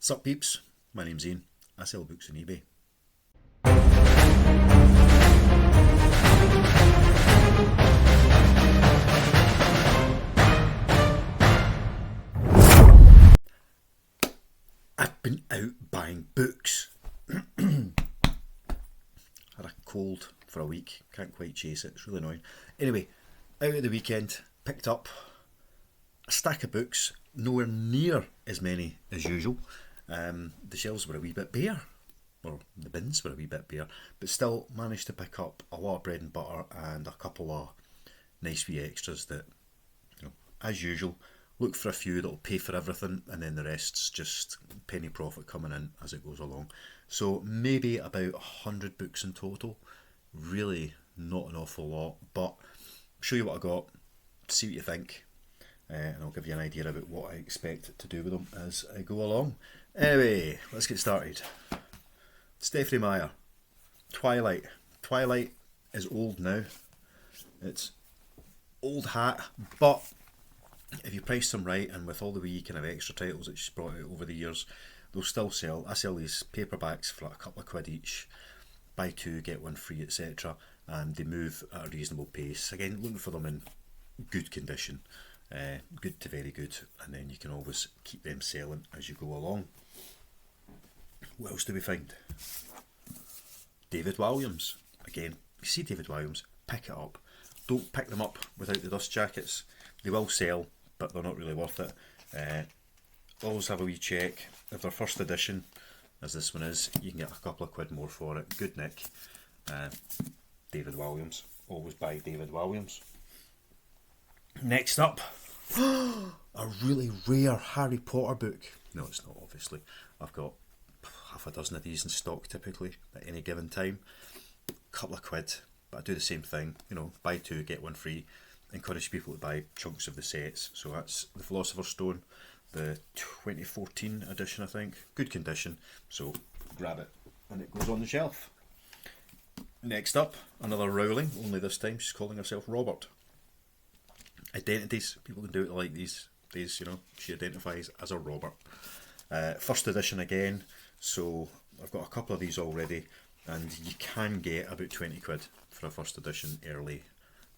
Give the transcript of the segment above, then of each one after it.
Sup peeps, my name's Ian, I sell books on eBay. I've been out buying books. Had a cold for a week, can't quite chase it, it's really annoying. Anyway, out at the weekend, picked up a stack of books, nowhere near as many as usual. The shelves were a wee bit bare, or the bins were a wee bit bare, but still managed to pick up a lot of bread and butter and a couple of nice wee extras that, you know, as usual, look for a few that'll pay for everything, and then the rest's just penny profit coming in as it goes along. So maybe about 100 books in total. Really not an awful lot, but I'll show you what I got, see what you think, and I'll give you an idea about what I expect to do with them as I go along. Anyway, let's get started. Stephanie Meyer, Twilight. Twilight is old now. It's old hat, but if you price them right, and with all the wee kind of extra titles that she's brought out over the years, they'll still sell. I sell these paperbacks for like a couple of quid each, buy two get one free, etc., and they move at a reasonable pace. Again, looking for them in good condition, good to very good, and then you can always keep them selling as you go along. What else do we find? David Walliams. Again, you see David Walliams, pick it up. Don't pick them up without the dust jackets. They will sell, but they're not really worth it. Always have a wee check. If they're first edition, as this one is, you can get a couple of quid more for it. Good nick. David Walliams. Always buy David Walliams. Next up, a really rare Harry Potter book. No, it's not, obviously. I've got half a dozen of these in stock typically at any given time. Couple of quid, but I do the same thing, you know, buy two get one free. Encourage people to buy chunks of the sets. So that's the Philosopher's Stone, the 2014 edition, I think. Good condition, so grab it and it goes on the shelf. Next up, another Rowling, only this time she's calling herself Robert. Identities, people can do it like these days, you know, she identifies as a Robert. First edition again, so I've got a couple of these already, and you can get about 20 quid for a first edition early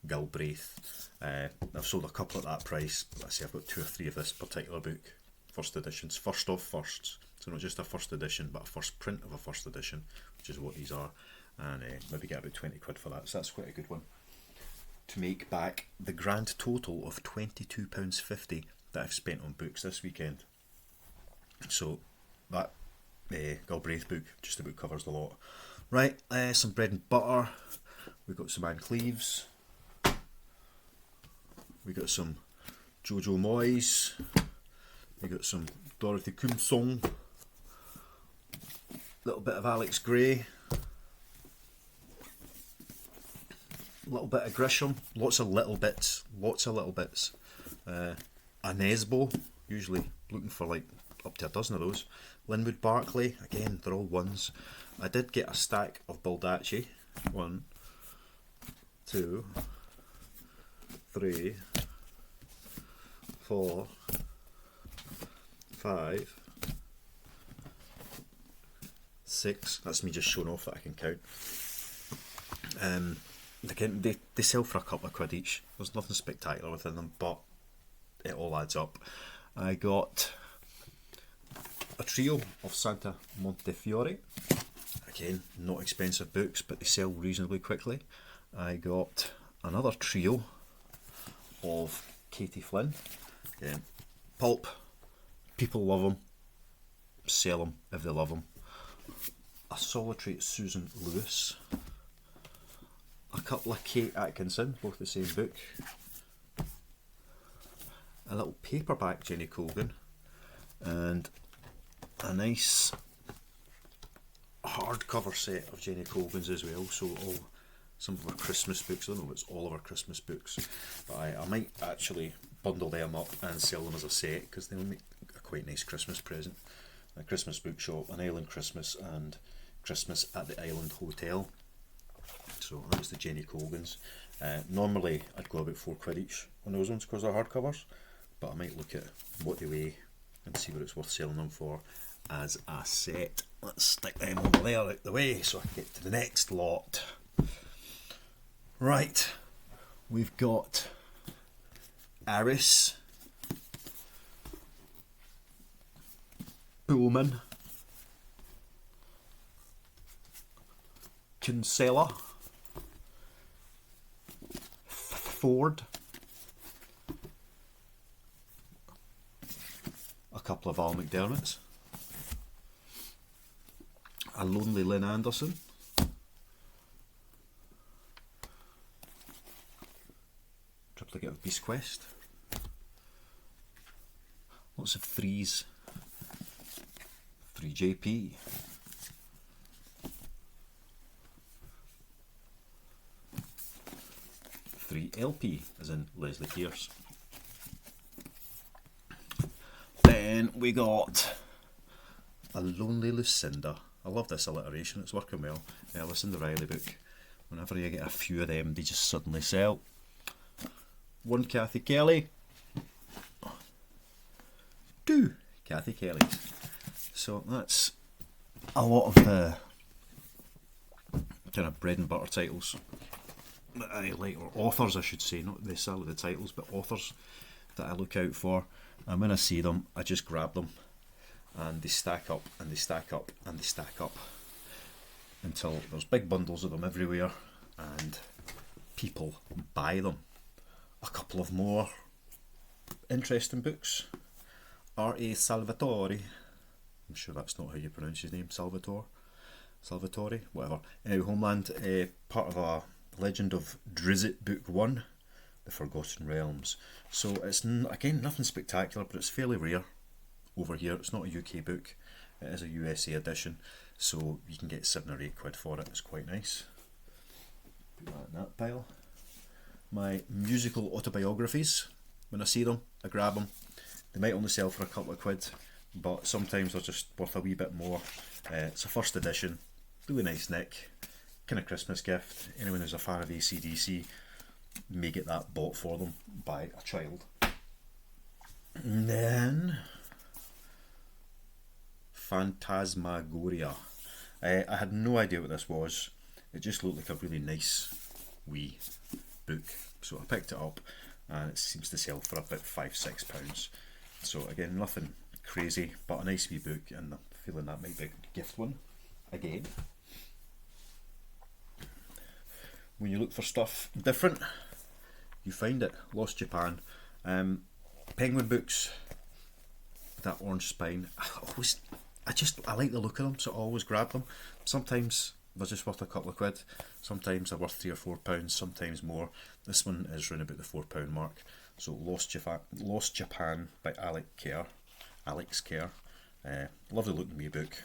Galbraith. I've sold a couple at that price. Let's say I've got 2 or 3 of this particular book, first editions, first of firsts, so not just a first edition but a first print of a first edition, which is what these are, and maybe get about 20 quid for that, so that's quite a good one to make back the grand total of £22.50 that I've spent on books this weekend. So that Galbraith book just about covers the lot. Right, some bread and butter. We've got some Anne Cleeves. We got some Jojo Moyes. We got some Dorothy Comsong. Little bit of Alex Gray. Little bit of Grisham. Lots of little bits. Lots of little bits. A Nesbo. Usually looking for like up to a dozen of those. Linwood Barclay. Again, they're all ones. I did get a stack of Baldacci. 1, 2, 3, 4, 5, 6. That's me just showing off that I can count. Again, they sell for a couple of quid each. There's nothing spectacular within them, but it all adds up. I got a trio of Santa Montefiore. Again, not expensive books, but they sell reasonably quickly. I got another trio of Katie Flynn. Pulp, people love them, sell them if they love them. A solitary Susan Lewis. A couple of Kate Atkinson, both the same book. A little paperback Jenny Colgan, and a nice hardcover set of Jenny Colgan's as well. So some of her Christmas books. I don't know if it's all of her Christmas books, but I might actually bundle them up and sell them as a set, because they'll make a quite nice Christmas present. A Christmas bookshop, an Island Christmas, and Christmas at the Island Hotel. So that's the Jenny Colgans. Normally I'd go about 4 quid each on those ones because they're hardcovers, but I might look at what they weigh and see what it's worth selling them for, as a set. Let's stick them over there out the way so I can get to the next lot. Right, we've got Aris Buman, Kinsella, Ford, a couple of Al McDermotts, a lonely Lynn Anderson, triplicate of Beast Quest, lots of threes, 3JP, three LP as in Leslie Pierce. Then we got a lonely Lucinda. I love this alliteration, it's working well. Lucinda Riley book. Whenever you get a few of them, they just suddenly sell. One Kathy Kelly. Two Kathy Kellys. So that's a lot of the kind of bread and butter titles that I like, or authors I should say, not necessarily the titles, but authors that I look out for. And when I see them, I just grab them, and they stack up and they stack up and they stack up until there's big bundles of them everywhere and people buy them. A couple of more interesting books. R.A. Salvatore, I'm sure that's not how you pronounce his name, Salvatore, whatever. Anyway, Homeland, part of a Legend of Drizzt Book 1, The Forgotten Realms. So it's, again, nothing spectacular, but it's fairly rare over here. It's not a UK book, it is a USA edition, so you can get £7 or £8 for it. It's quite nice. Put that in that pile. My musical autobiographies, when I see them, I grab them. They might only sell for a couple of quid, but sometimes they're just worth a wee bit more. It's a first edition, really nice nick, kind of Christmas gift. Anyone who's a fan of ACDC may get that bought for them by a child. And then Phantasmagoria. I had no idea what this was. It just looked like a really nice wee book, so I picked it up and it seems to sell for about £5-6. So again, nothing crazy, but a nice wee book, and I'm feeling that might be a good gift one again. When you look for stuff different, you find it. Lost Japan, Penguin books, that orange spine. I like the look of them, so I always grab them. Sometimes they're just worth a couple of quid, sometimes they're worth £3 or £4, sometimes more. This one is around about the £4 mark. So Lost Japan by Alex Kerr. Lovely looking wee book.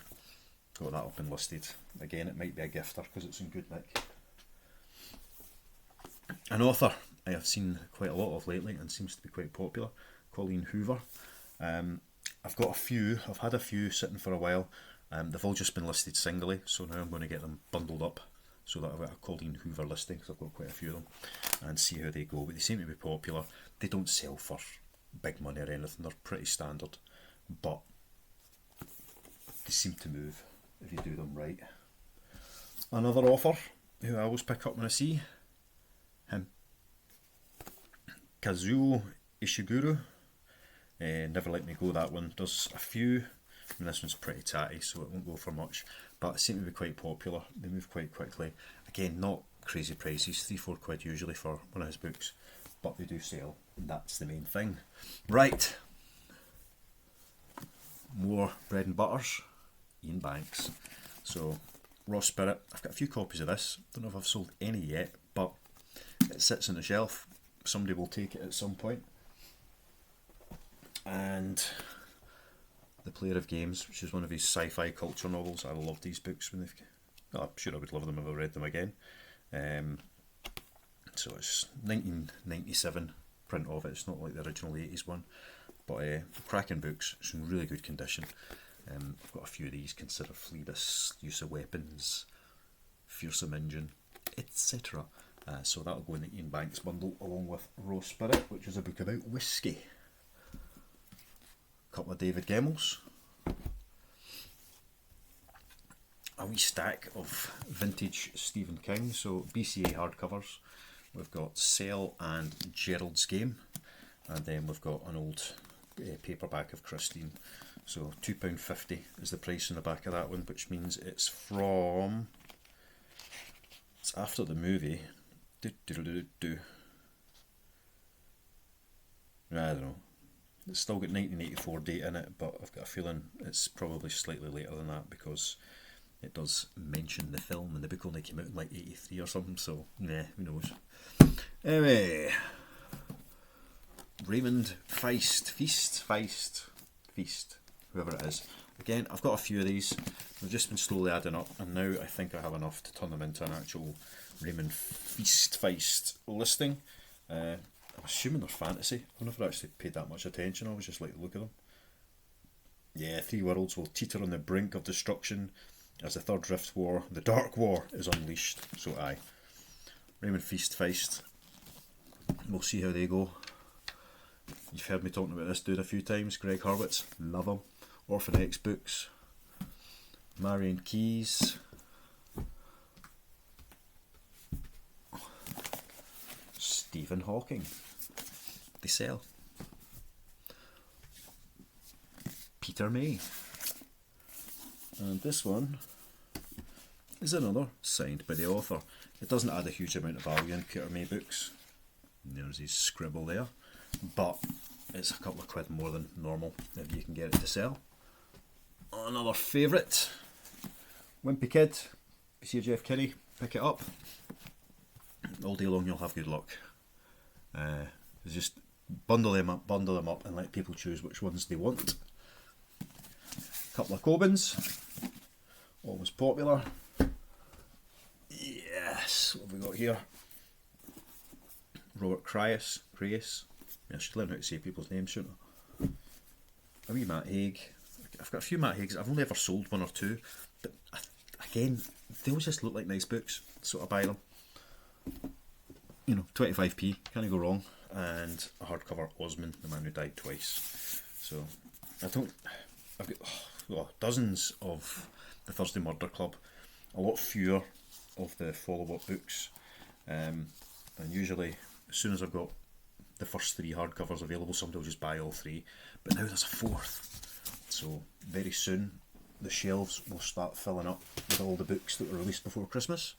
Got that up and listed. Again, it might be a gifter because it's in good nick. An author I have seen quite a lot of lately and seems to be quite popular, Colleen Hoover. I've got a few, I've had a few sitting for a while. They've all just been listed singly, so now I'm going to get them bundled up so that I've got a Colleen Hoover listing, because I've got quite a few of them, and see how they go. But they seem to be popular. They don't sell for big money or anything, they're pretty standard, but they seem to move if you do them right. Another author who I always pick up when I see him, Kazo Isuru. Never Let Me Go, that one. There's a few. I mean, this one's pretty tatty, so it won't go for much, but it seems to be quite popular. They move quite quickly. Again, not crazy prices, £3-4 usually for one of his books, but they do sell. That's the main thing. Right, more bread and butters. Ian Banks. So Raw Spirit. I've got a few copies of this. Don't know if I've sold any yet, but it sits on the shelf. Somebody will take it at some point. And The Player of Games, which is one of his sci-fi culture novels. I love these books when they've... I'm sure I would love them if I read them again. So it's 1997 print of it. It's not like the original 80s one, but cracking books. It's in really good condition. I've got a few of these. Consider Phlebas, Use of Weapons, Fearsome Engine, etc. So that'll go in the Ian Banks bundle along with Raw Spirit, which is a book about whiskey. Couple of David Gemmels. a wee stack of vintage Stephen King, so BCA hardcovers. We've got Cell and Gerald's Game, and then we've got an old paperback of Christine. So £2.50 is the price on the back of that one, which means it's after the movie. I don't know. It's still got 1984 date in it, but I've got a feeling it's probably slightly later than that because it does mention the film and the book only came out in like 83 or something, so yeah, who knows. Anyway, Raymond Feist, whoever it is. Again, I've got a few of these. They've just been slowly adding up, and now I think I have enough to turn them into an actual Raymond Feist listing. I'm assuming they're fantasy. I've never actually paid that much attention. I always just like the look of them. Yeah, 3 worlds will teeter on the brink of destruction as the Third Rift War, the Dark War, is unleashed. So aye. Raymond Feist. We'll see how they go. You've heard me talking about this dude a few times. Greg Hurwitz, love him. Orphan X books. Marion Keyes. Stephen Hawking. They sell. Peter May. And this one is another signed by the author. It doesn't add a huge amount of value in Peter May books. There's his scribble there. But it's a couple of quid more than normal if you can get it to sell. Another favourite. Wimpy Kid. If you see a Jeff Kinney, pick it up. All day long you'll have good luck. Just bundle them up and let people choose which ones they want. A couple of Cobins, always popular. Yes, what have we got here? Robert Crais. I should learn how to say people's names, shouldn't I? A wee Matt Haig. I've got a few Matt Haigs. I've only ever sold one or two, but again, they always just look like nice books, so I buy them. 25p, can't go wrong. And a hardcover Osman, the man who died twice. So I've got dozens of the Thursday Murder Club, a lot fewer of the follow-up books, and usually as soon as I've got the first 3 hardcovers available, somebody will just buy all 3, but now there's a 4th, so very soon the shelves will start filling up with all the books that were released before Christmas.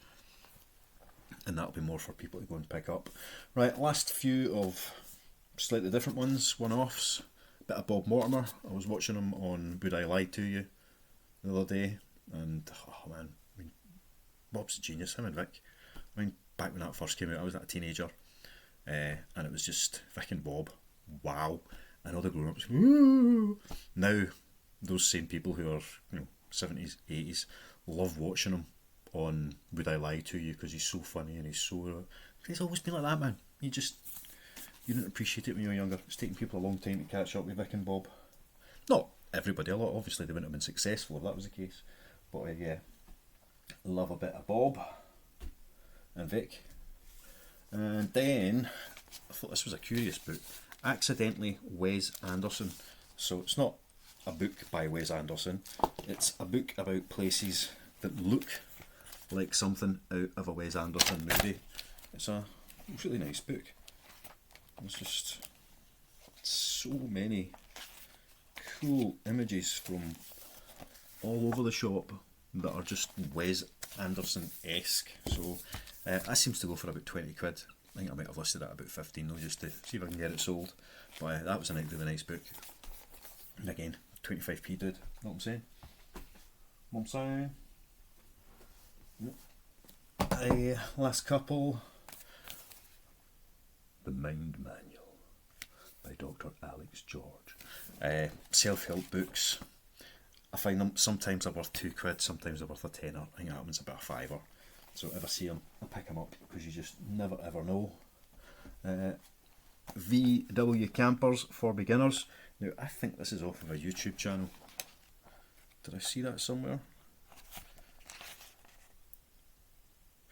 And that'll be more for people to go and pick up. Right, last few of slightly different ones, one-offs. Bit of Bob Mortimer. I was watching him on Would I Lie to You the other day, and oh man, Bob's a genius, him and Vic. Back when that first came out, I was a teenager, and it was just Vic and Bob. Wow. And all the grown-ups, woo! Now, those same people who are 70s, 80s, love watching him on Would I Lie to You because he's so funny and he's always been like that, man. You didn't appreciate it when you were younger. It's taken people a long time to catch up with Vic and Bob. Not everybody, a lot. Obviously they wouldn't have been successful if that was the case, but yeah, love a bit of Bob and Vic. And then I thought this was a curious book, Accidentally Wes Anderson. So it's not a book by Wes Anderson, it's a book about places that look like something out of a Wes Anderson movie. It's a really nice book. There's just so many cool images from all over the shop that are just Wes Anderson-esque. So that seems to go for about 20 quid. I think I might have listed that about 15 though, just to see if I can get it sold. But that was a really nice book. And again, 25p dude, know what I'm saying? Last couple. The Mind Manual by Dr. Alex George. Self-help books. I find them sometimes are worth 2 quid, sometimes they're worth a tenner. I think that one's about a fiver. So if I see them, I pick them up because you just never ever know. VW Campers for Beginners. Now I think this is off of a YouTube channel. Did I see that somewhere?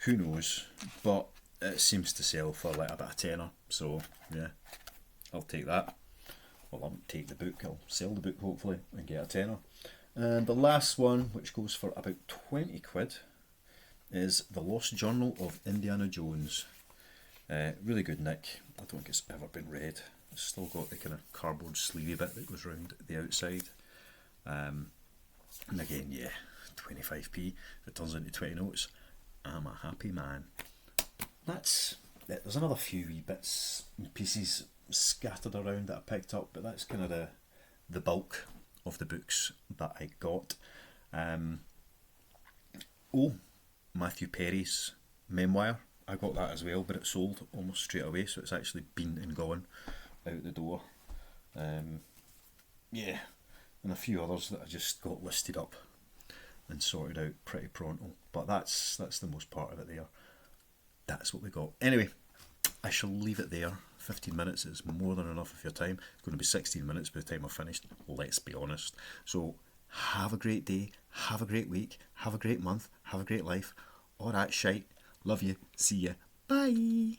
Who knows, but it seems to sell for like about a tenner, so yeah, I'll take that. Well, I won't take the book, I'll sell the book hopefully and get a tenner. And the last one, which goes for about 20 quid, is The Lost Journal of Indiana Jones. Really good nick. I don't think it's ever been read. It's still got the kind of cardboard sleevey bit that goes round the outside. And again, yeah, 25p. If it turns into 20 notes, I'm a happy man. That's it. There's another few wee bits and pieces scattered around that I picked up, but that's kind of the bulk of the books that I got. Matthew Perry's memoir, I got that as well, but it sold almost straight away, so it's actually been and gone out the door. Yeah, and a few others that I just got listed up and sorted out pretty pronto, but that's the most part of it there. That's what we got. Anyway, I shall leave it there. 15 minutes is more than enough of your time. It's going to be 16 minutes by the time I've finished, let's be honest. So have a great day, have a great week, have a great month, have a great life. All that shite. Love you. See ya. Bye.